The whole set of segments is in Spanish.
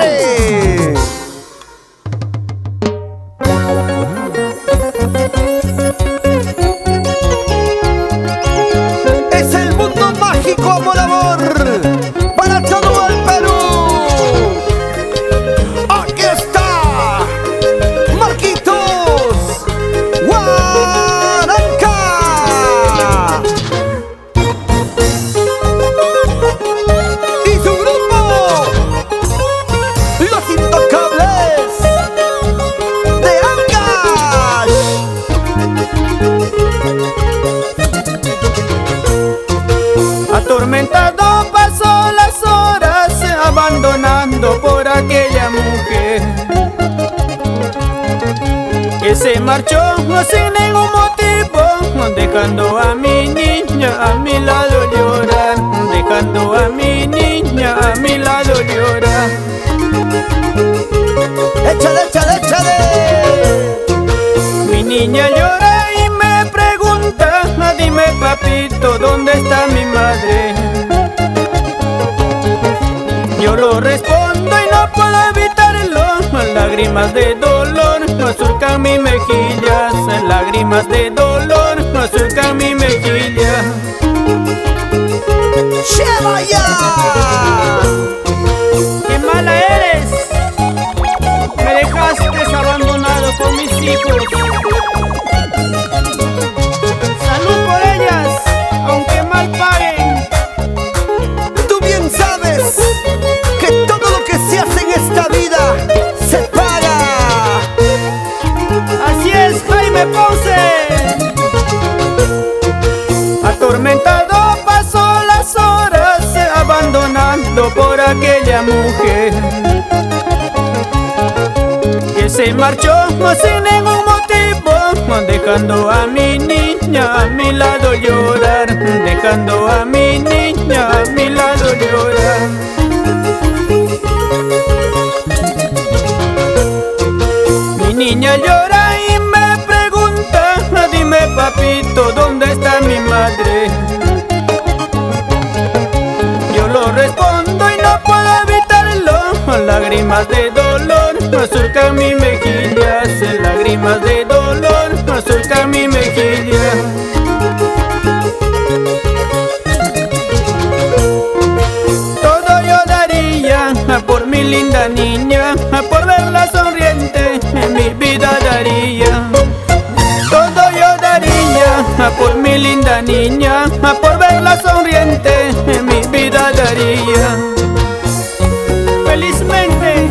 ¡Échale! Es el mundo mágico, amor, amor, para todo el Perú. Aquí está Marquitos Guaranca y su grupo, Los Intocables de Ancash. Atormentado pasó las horas, abandonando por aquella mujer que se marchó sin ningún motivo, dejando a mi niña a mi lado llorar, dejando a mi niña a mi lado llorar. ¡Échale, échale, échale! Mi niña llora y me pregunta, dime papito, ¿dónde está mi madre? Yo lo respondo y no puedo evitarlo, lágrimas de dolor surcan mi mejillas, lágrimas de dolor surcan mi mejilla. ¡Lleva ya! ¡Qué mala eres! Me dejaste abandonado con mis hijos. Salud por ellas, aunque mal paguen. Tú bien sabes que todo lo que se hace en esta vida se paga. Así es, Jaime Ponce. Atormentado pasó las horas, abandonando por aquella mujer que se marchó sin ningún motivo, dejando a mi niña a mi lado llorar, dejando a mi niña a mi lado llorar. Mi niña llora y me pregunta, dime papito, ¿dónde está mi madre? Yo lo respondo y no puedo evitarlo, lágrimas de dolor surcan mi mejilla, lágrimas de dolor surcan mi mejilla. Todo yo daría por mi linda niña, por verla sonriente, mi vida daría. Todo yo daría por mi linda niña, por verla sonriente, mi vida daría. Felizmente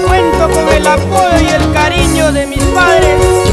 cuento con el apoyo y el cariño de mis padres.